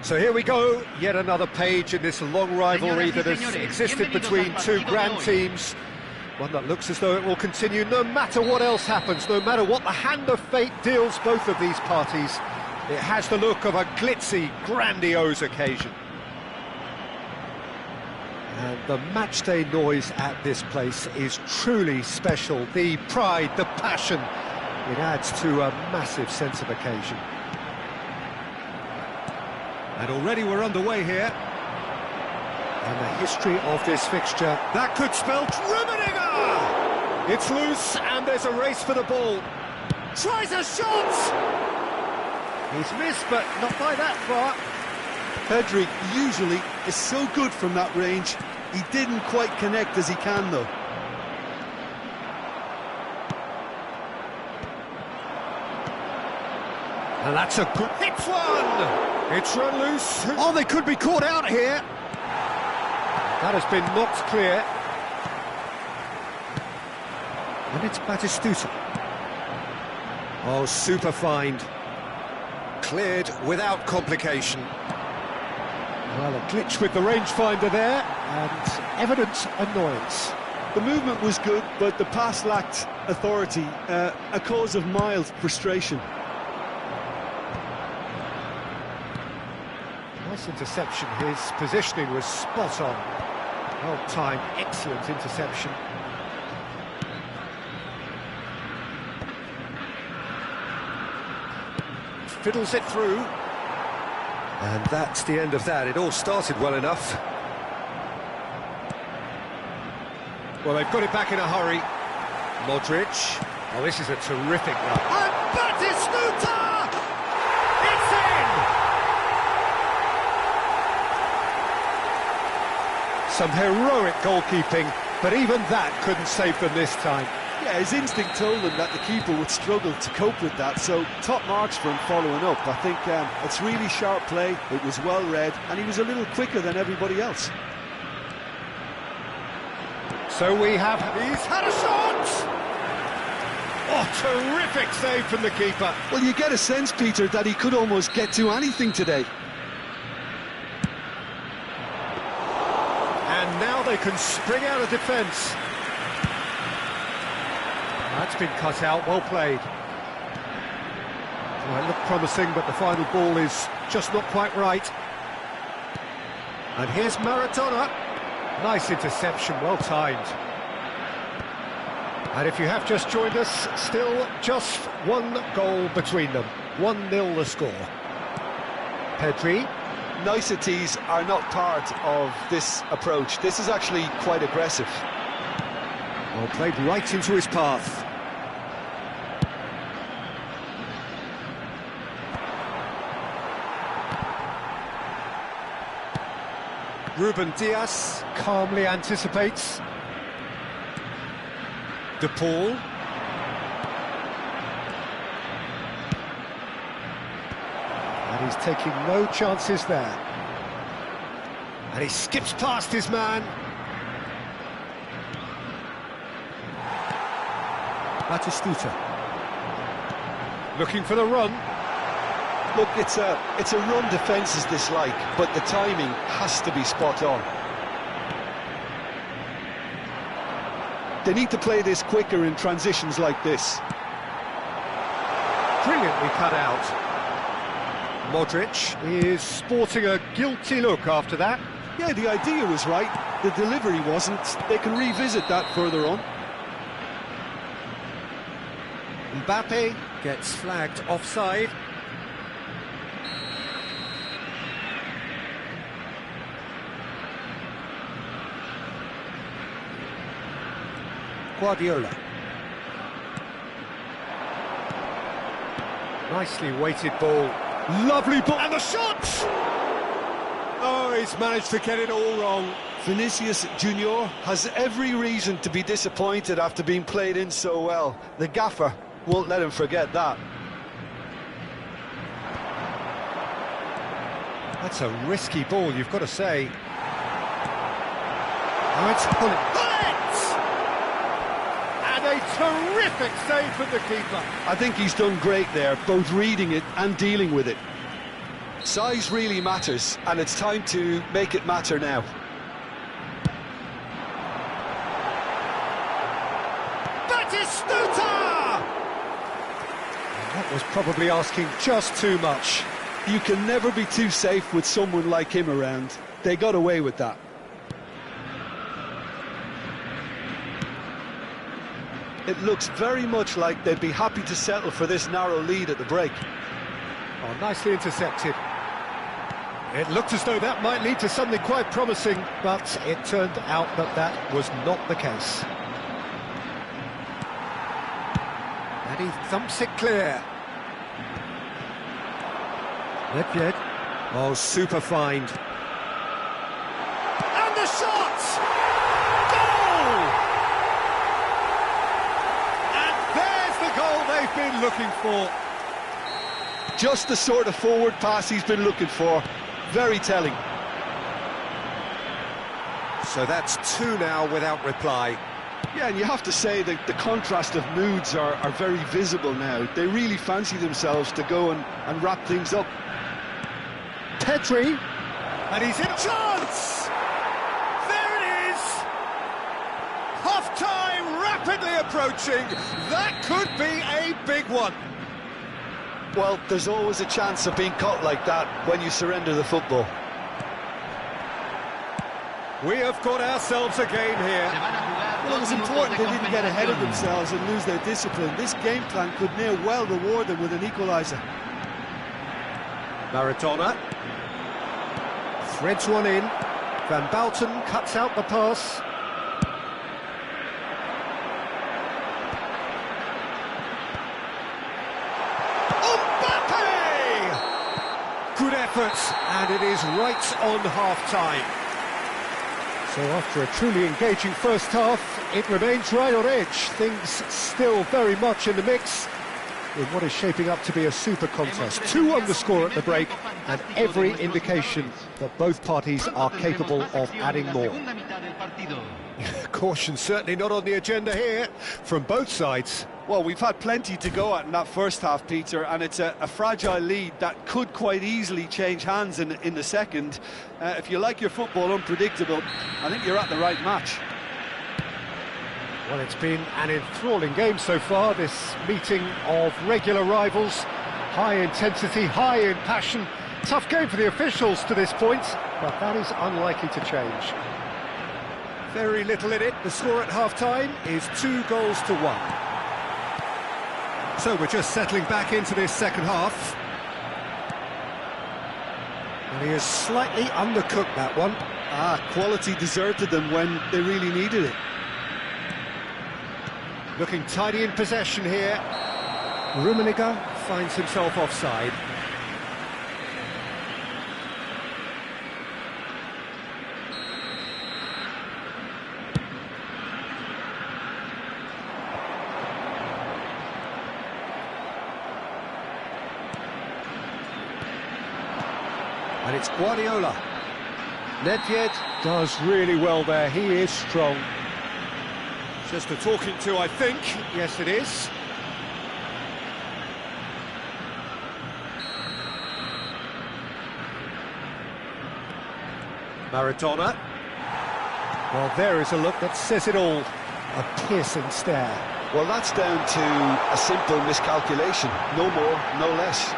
So here we go, yet another page in this long rivalry that has existed between two grand teams. One that looks as though it will continue no matter what else happens, no matter what the hand of fate deals both of these parties. It has the look of a glitzy, grandiose occasion. And the matchday noise at this place is truly special. The pride, the passion, it adds to a massive sense of occasion. And already we're underway here. And the history of this fixture, that could spell Rummenigge! It's loose, and there's a race for the ball. Tries a shot! He's missed, but not by that far. Pedri usually is so good from that range. He didn't quite connect as he can, though. And that's a good hit one! It's run loose. Oh, they could be caught out here. That has been knocked clear. And it's Batistuta. Oh, super find. Cleared without complication. Well, a glitch with the rangefinder there, and evident annoyance. The movement was good, but the pass lacked authority, a cause of mild frustration. Nice interception, his positioning was spot on. Well timed, excellent interception. Fiddles it through. And that's the end of that. It all started well enough. Well, they've got it back in a hurry. Modric. Oh, this is a terrific run. And Batistuta! It's in! Some heroic goalkeeping, but even that couldn't save them this time. Yeah, his instinct told him that the keeper would struggle to cope with that, so top marks for him following up. I think it's really sharp play, it was well read, and he was a little quicker than everybody else. So he's had a shot! Oh, terrific save from the keeper. Well, you get a sense, Peter, that he could almost get to anything today. And now they can spring out of defence. That's been cut out, well played. Well, it looked promising, but the final ball is just not quite right. And here's Maradona. Nice interception, well timed. And if you have just joined us, still just one goal between them. 1-0 the score. Pedri. Niceties are not part of this approach. This is actually quite aggressive. Well, played right into his path. Ruben Dias calmly anticipates. De Paul. And he's taking no chances there. And he skips past his man. Batistuta. Looking for the run. Look, it's a run defences dislike, but the timing has to be spot on. They need to play this quicker in transitions like this. Brilliantly cut out. Modric is sporting a guilty look after that. Yeah, the idea was right, the delivery wasn't. They can revisit that further on. Mbappe gets flagged offside. Guardiola. Nicely weighted ball. Lovely ball. And the shot! Oh, he's managed to get it all wrong. Vinicius Junior has every reason to be disappointed after being played in so well. The gaffer won't let him forget that. That's a risky ball, you've got to say. Oh, it's Pullet! And a terrific save from the keeper. I think he's done great there, both reading it and dealing with it. Size really matters, and it's time to make it matter now. That was probably asking just too much. You can never be too safe with someone like him around. They got away with that. It looks very much like they'd be happy to settle for this narrow lead at the break. Oh, nicely intercepted. It looked as though that might lead to something quite promising, but it turned out that that was not the case. And he thumps it clear. Nedved. Oh, super find. And the shot! Goal! And there's the goal they've been looking for. Just the sort of forward pass he's been looking for. Very telling. So that's 2 now without reply. Yeah, and you have to say that the contrast of moods are very visible now. They really fancy themselves to go and wrap things up. Petri, and he's in a chance! There it is! Half-time rapidly approaching. That could be a big one. Well, there's always a chance of being caught like that when you surrender the football. We have got ourselves a game here. Well, it was important they didn't get ahead of themselves and lose their discipline. This game plan could near well reward them with an equaliser. Maradona threads one in. Van Bouten cuts out the pass. Good effort, and it is right on half-time. So after a truly engaging first half, it remains right on edge. Things still very much in the mix in what is shaping up to be a super contest. 2 on the score at the break, and every indication that both parties are capable of adding more. Caution certainly not on the agenda here from both sides. Well, we've had plenty to go at in that first half, Peter, and it's a fragile lead that could quite easily change hands in the second. If you like your football unpredictable, I think you're at the right match. Well, it's been an enthralling game so far, this meeting of regular rivals. High intensity, high in passion. Tough game for the officials to this point, but that is unlikely to change. Very little in it. The score at half-time is 2 goals to 1. So we're just settling back into this second half. And he has slightly undercooked that one. Quality deserted them when they really needed it. Looking tidy in possession here. Rummenigge finds himself offside. And it's Guardiola. Nedved does really well there, he is strong. Just a talking to, I think. Yes, it is. Maradona. Well, there is a look that says it all. A piercing stare. Well, that's down to a simple miscalculation. No more, no less.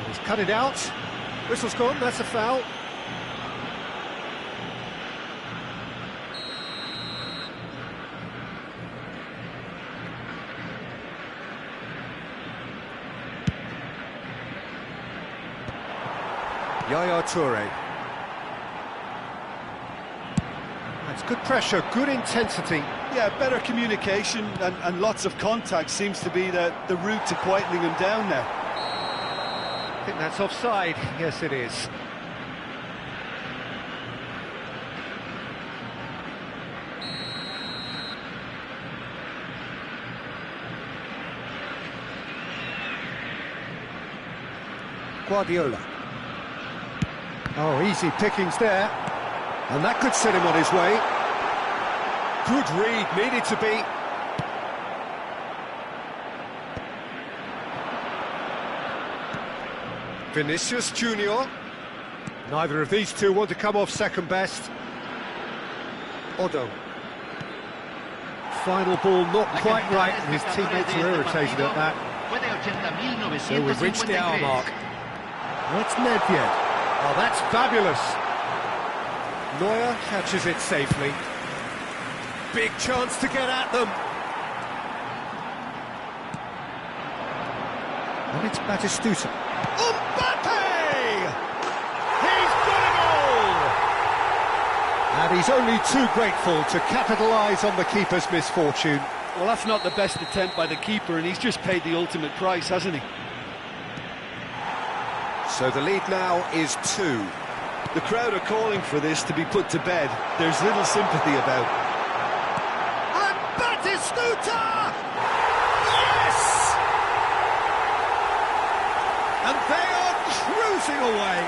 He's cut it out. Whistle's gone, that's a foul. Yaya Toure. That's good pressure, good intensity. Yeah, better communication and lots of contact seems to be the route to quietening him down now. I think that's offside. Yes, it is. Guardiola. Oh, easy pickings there. And that could set him on his way. Good read, needed to be. Vinicius Junior. Neither of these two want to come off second best. Odo. Final ball not quite right, and his teammates are irritated at that. So we've reached the hour mark. That's Nedved. Oh, that's fabulous. Neuer catches it safely. Big chance to get at them. And it's Batistuta. Mbappe! He's got a goal! And he's only too grateful to capitalise on the keeper's misfortune. Well, that's not the best attempt by the keeper, and he's just paid the ultimate price, hasn't he? So the lead now is 2. The crowd are calling for this to be put to bed. There's little sympathy about. And Batistuta! Yes! And they are cruising away.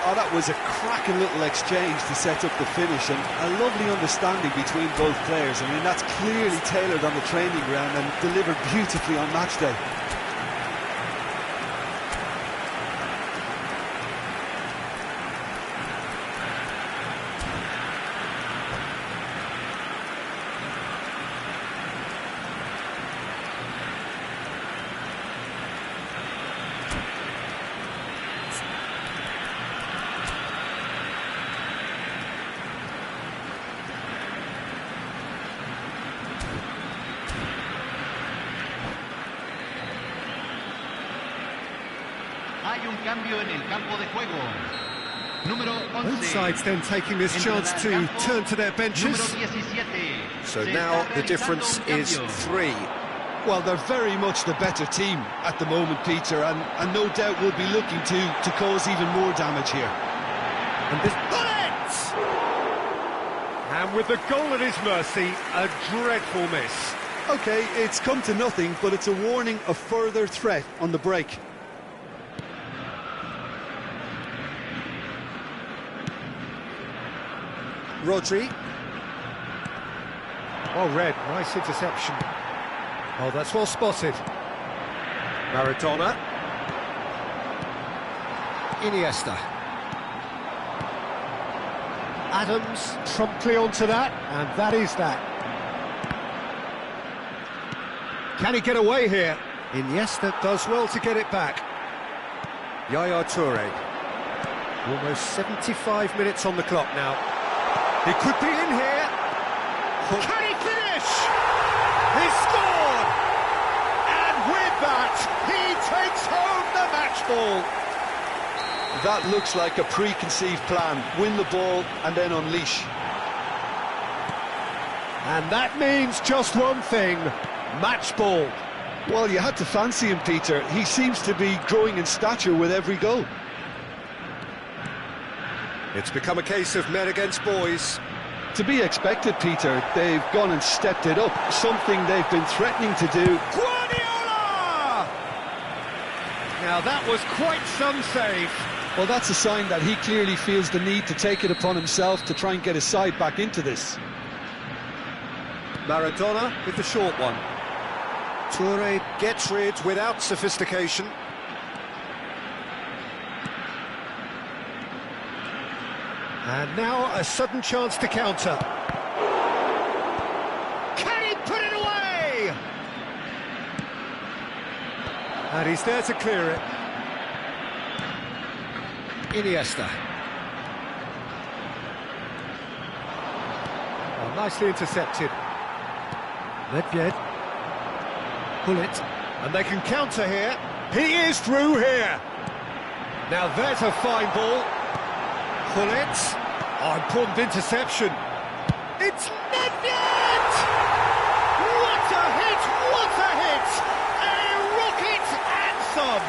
Oh, that was a cracking little exchange to set up the finish, and a lovely understanding between both players. I mean, that's clearly tailored on the training ground and delivered beautifully on match day. Both sides then taking this chance to turn to their benches. So now the difference is 3. Well, they're very much the better team at the moment, Peter, and no doubt will be looking to cause even more damage here. And this bullet! And with the goal at his mercy, a dreadful miss. OK, it's come to nothing, but it's a warning of further threat on the break. Rodri. Oh, Red, nice interception. Oh, that's well spotted. Maradona. Iniesta. Adams promptly onto that, and that is that. Can he get away here? Iniesta does well to get it back. Yaya Toure. Almost 75 minutes on the clock now. He could be in here. Can he finish? He scored! And with that, he takes home the match ball. That looks like a preconceived plan. Win the ball and then unleash. And that means just one thing, match ball. Well, you had to fancy him, Peter. He seems to be growing in stature with every goal. It's become a case of men against boys. To be expected, Peter. They've gone and stepped it up, something they've been threatening to do. Guardiola! Now that was quite some save. Well, that's a sign that he clearly feels the need to take it upon himself to try and get his side back into this. Maradona with the short one. Toure gets rid without sophistication. And now a sudden chance to counter. Can he put it away? And he's there to clear it. Iniesta. Oh, nicely intercepted. Nedved. Pull it. And they can counter here. He is through here. Now there's a fine ball. Pull it. Oh, important interception. It's Nedved! What a hit! What a hit! A rocket and some!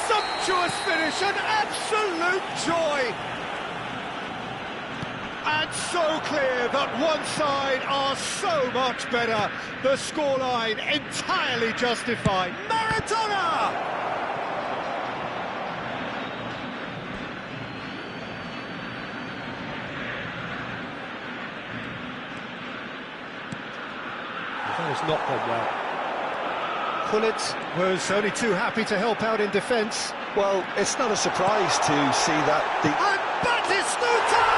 Sumptuous finish, an absolute joy! And so clear that one side are so much better. The scoreline entirely justified. Maradona! That has not gone well. Gullit was only too happy to help out in defence. Well, it's not a surprise to see that the... And Batistuta!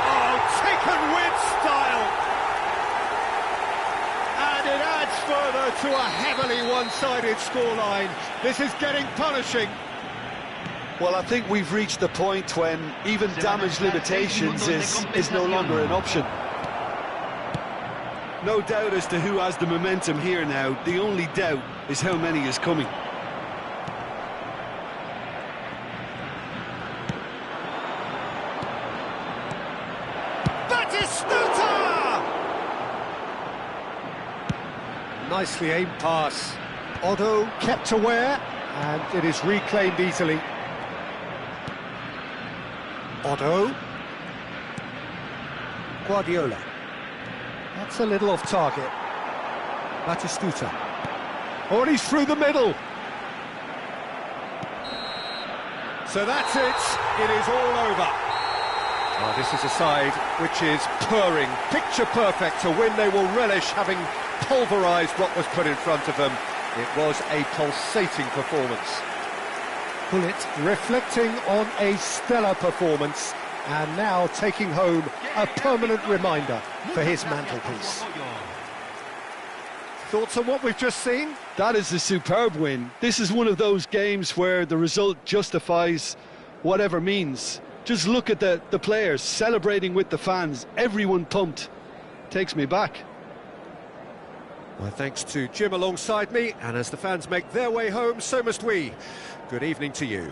Oh, taken with style! And it adds further to a heavily one-sided scoreline. This is getting punishing. Well, I think we've reached the point when even damage limitations is no longer an option. No doubt as to who has the momentum here now. The only doubt is how many is coming. Batistuta! Nicely aimed pass. Otto kept aware, and it is reclaimed easily. Otto. Guardiola. That's a little off target. Batistuta. Oh, and he's through the middle. So that's it. It is all over. Oh, this is a side which is purring, picture perfect. To win, they will relish having pulverised what was put in front of them. It was a pulsating performance. Gullit reflecting on a stellar performance and now taking home a permanent reminder for his mantelpiece. Thoughts on what we've just seen? That is a superb win. This is one of those games where the result justifies whatever means. Just look at the players celebrating with the fans. Everyone pumped. Takes me back. Well, thanks to Jim alongside me, and as the fans make their way home, so must we. Good evening to you.